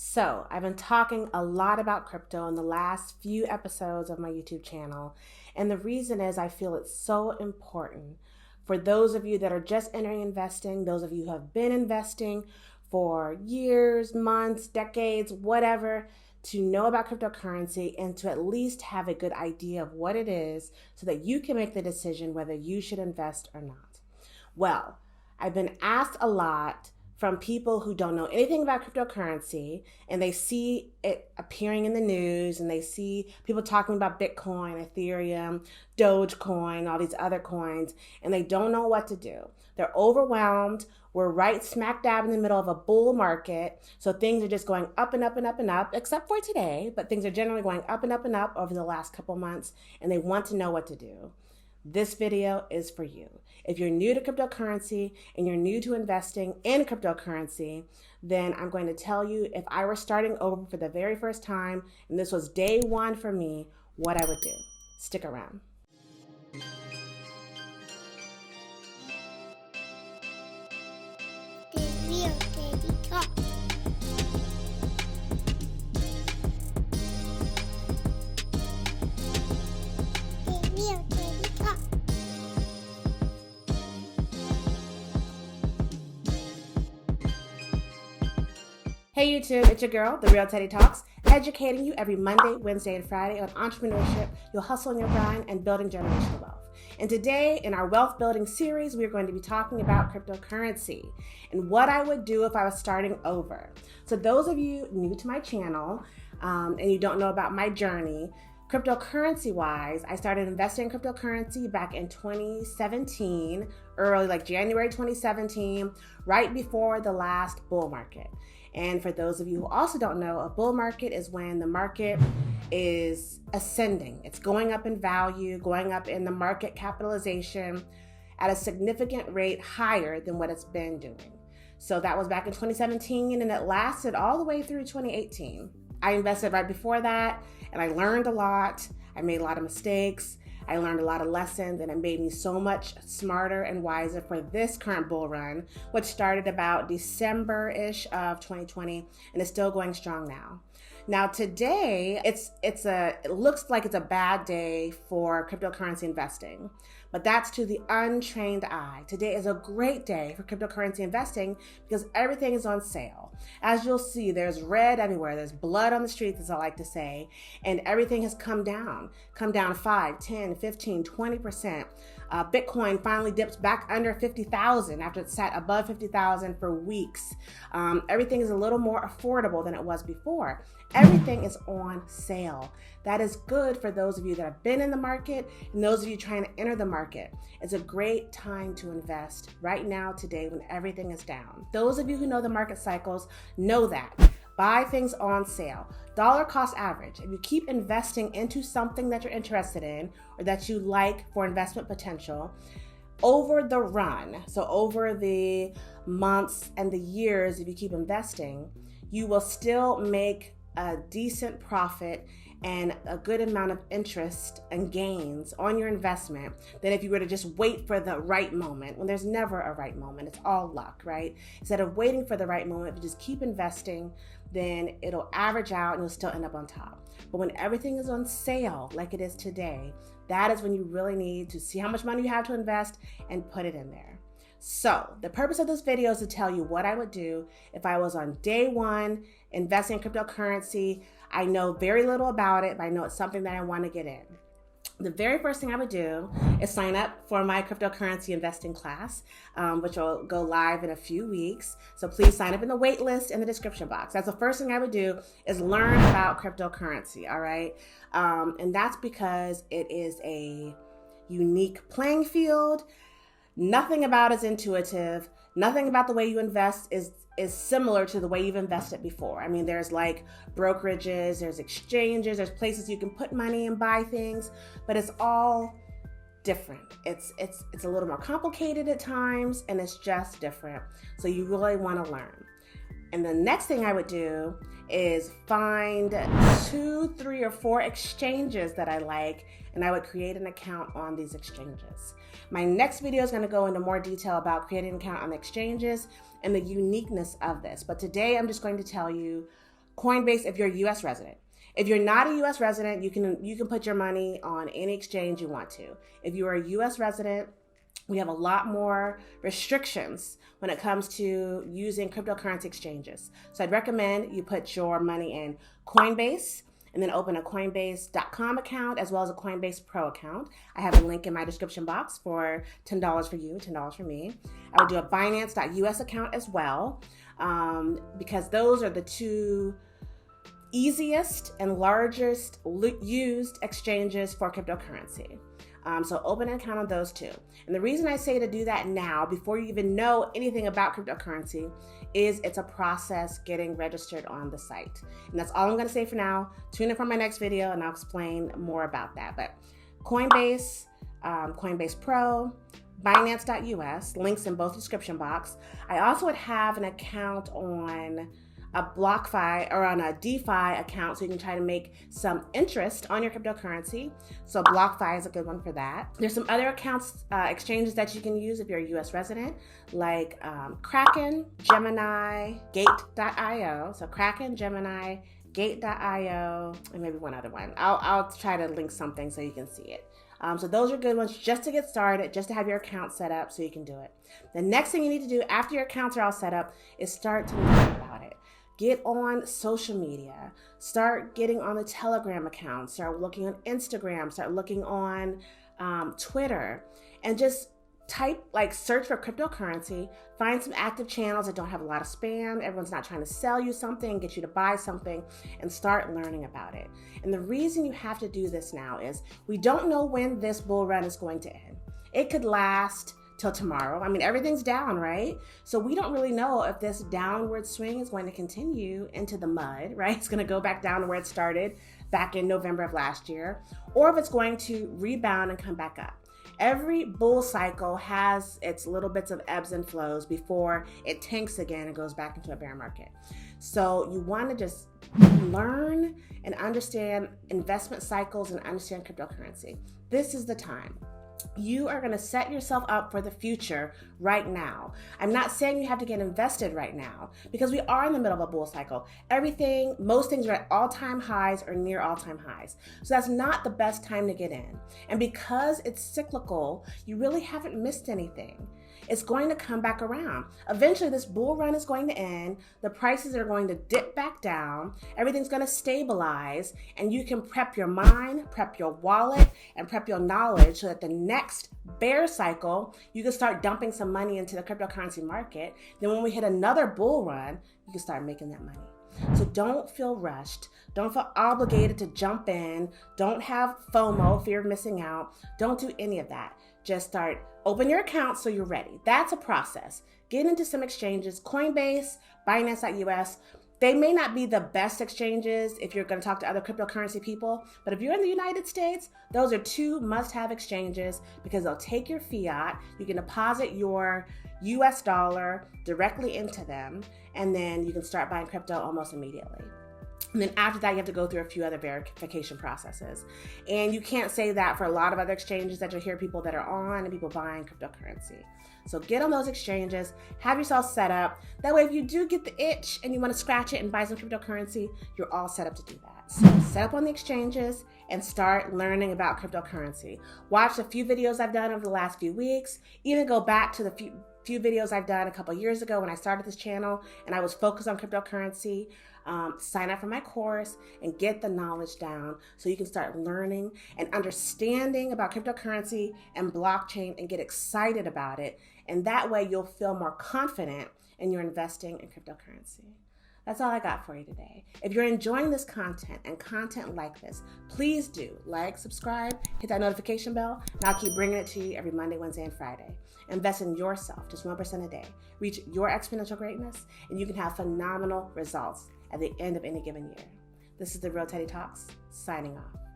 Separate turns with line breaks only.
So, I've been talking a lot about crypto in the last few episodes of my YouTube channel, and the reason is I feel it's so important for those of you that are just entering investing, those of you who have been investing for years, months, decades, whatever, to know about cryptocurrency and to at least have a good idea of what it is so that you can make the decision whether you should invest or not. Well, I've been asked a lot from people who don't know anything about cryptocurrency, and they see it appearing in the news, and they see people talking about Bitcoin, Ethereum, Dogecoin, all these other coins, and they don't know what to do. They're overwhelmed. We're right smack dab in the middle of a bull market, so things are just going up and up and up and up, except for today, but things are generally going up and up and up over the last couple months, and they want to know what to do. This video is for you. If you're new to cryptocurrency and you're new to investing in cryptocurrency, then I'm going to tell you, if I were starting over for the very first time, and this was day one for me, what I would do. Stick around. Hey YouTube, it's your girl, The Real Teddy Talks, educating you every Monday, Wednesday, and Friday on entrepreneurship, your hustle and your grind, and building generational wealth. And today, in our wealth building series, we're going to be talking about cryptocurrency and what I would do if I was starting over. So those of you new to my channel and you don't know about my journey, cryptocurrency-wise, I started investing in cryptocurrency back in 2017, early, like January 2017, right before the last bull market. And for those of you who also don't know, a bull market is when the market is ascending. It's going up in value, going up in the market capitalization at a significant rate higher than what it's been doing. So that was back in 2017, and it lasted all the way through 2018. I invested right before that, and I learned a lot. I made a lot of mistakes. I learned a lot of lessons, and it made me so much smarter and wiser for this current bull run, which started about December-ish of 2020 and is still going strong now. Now today, it looks like it's a bad day for cryptocurrency investing, but that's to the untrained eye. Today is a great day for cryptocurrency investing because everything is on sale. As you'll see, there's red everywhere. There's blood on the streets, as I like to say, and everything has come down 5, 10, 15, 20%. Bitcoin finally dips back under 50,000 after it sat above 50,000 for weeks. Everything is a little more affordable than it was before. Everything is on sale. That is good for those of you that have been in the market and those of you trying to enter the market. It's a great time to invest right now, today, when everything is down. Those of you who know the market cycles know that. Buy things on sale. Dollar cost average. If you keep investing into something that you're interested in or that you like for investment potential, over the run, so over the months and the years, if you keep investing, you will still make a decent profit and a good amount of interest and gains on your investment than if you were to just wait for the right moment. When there's never a right moment, it's all luck, right? Instead of waiting for the right moment, if you just keep investing, then it'll average out and you'll still end up on top. But when everything is on sale, like it is today, that is when you really need to see how much money you have to invest and put it in there. So the purpose of this video is to tell you what I would do if I was on day one investing in cryptocurrency. I know very little about it, but I know it's something that I want to get in. The very first thing I would do is sign up for my cryptocurrency investing class, which will go live in a few weeks. So please sign up in the wait list in the description box. That's the first thing I would do, is learn about cryptocurrency, all right? And that's because it is a unique playing field. Nothing about it is intuitive. Nothing about the way you invest is similar to the way you've invested before. I mean, there's like brokerages, there's exchanges, there's places you can put money and buy things, but it's all different. It's a little more complicated at times, and it's just different. So you really want to learn. And the next thing I would do is find 2, 3, or 4 exchanges that I like, and I would create an account on these exchanges. My next video is going to go into more detail about creating an account on the exchanges and the uniqueness of this. But today I'm just going to tell you Coinbase if you're a U.S. resident. If you're not a U.S. resident, you can put your money on any exchange you want to. If you are a U.S. resident, we have a lot more restrictions when it comes to using cryptocurrency exchanges. So I'd recommend you put your money in Coinbase and then open a Coinbase.com account as well as a Coinbase Pro account. I have a link in my description box for $10 for you, $10 for me. I would do a Binance.us account as well because those are the two easiest and largest used exchanges for cryptocurrency. So open an account on those two. And the reason I say to do that now, before you even know anything about cryptocurrency, is it's a process getting registered on the site. And that's all I'm going to say for now. Tune in for my next video and I'll explain more about that. But Coinbase, Coinbase Pro, Binance.us, links in both description box. I also would have an account on a BlockFi or on a DeFi account so you can try to make some interest on your cryptocurrency. So BlockFi is a good one for that. There's some other accounts, exchanges that you can use if you're a US resident, like Kraken, Gemini, Gate.io. So Kraken, Gemini, Gate.io, and maybe one other one. I'll try to link something so you can see it. So those are good ones just to get started, just to have your account set up so you can do it. The next thing you need to do after your accounts are all set up is start to learn about it. Get on social media, start getting on the Telegram account, start looking on Instagram, start looking on Twitter, and just search for cryptocurrency, find some active channels that don't have a lot of spam, everyone's not trying to sell you something, get you to buy something, and start learning about it. And the reason you have to do this now is we don't know when this bull run is going to end. It could last till tomorrow. I mean, everything's down, right? So we don't really know if this downward swing is going to continue into the mud, right? It's going to go back down to where it started back in November of last year, or if it's going to rebound and come back up. Every bull cycle has its little bits of ebbs and flows before it tanks again and goes back into a bear market. So you want to just learn and understand investment cycles and understand cryptocurrency. This is the time. You are going to set yourself up for the future right now. I'm not saying you have to get invested right now because we are in the middle of a bull cycle. Most things are at all-time highs or near all-time highs. So that's not the best time to get in. And because it's cyclical, you really haven't missed anything. It's going to come back around. Eventually, this bull run is going to end. The prices are going to dip back down. Everything's going to stabilize. And you can prep your mind, prep your wallet, and prep your knowledge so that the next bear cycle, you can start dumping some money into the cryptocurrency market. Then when we hit another bull run, you can start making that money. So don't feel rushed. Don't feel obligated to jump in. Don't have FOMO, fear of missing out. Don't do any of that. Just open your account so you're ready. That's a process. Get into some exchanges, Coinbase, Binance.us. They may not be the best exchanges if you're going to talk to other cryptocurrency people, but if you're in the United States, those are two must-have exchanges because they'll take your fiat. You can deposit your US dollar directly into them, and then you can start buying crypto almost immediately. And then after that, you have to go through a few other verification processes. And you can't say that for a lot of other exchanges that you'll hear people that are on and people buying cryptocurrency. So get on those exchanges, have yourself set up. That way, if you do get the itch and you want to scratch it and buy some cryptocurrency, you're all set up to do that. So set up on the exchanges and start learning about cryptocurrency. Watch a few videos I've done over the last few weeks. Even go back to the few videos I've done a couple years ago when I started this channel and I was focused on cryptocurrency. Sign up for my course and get the knowledge down so you can start learning and understanding about cryptocurrency and blockchain and get excited about it. And that way you'll feel more confident in your investing in cryptocurrency. That's all I got for you today. If you're enjoying this content and content like this, please do like, subscribe, hit that notification bell, and I'll keep bringing it to you every Monday, Wednesday, and Friday. Invest in yourself, just 1% a day. Reach your exponential greatness, and you can have phenomenal results at the end of any given year. This is The Real Teddy Talks, signing off.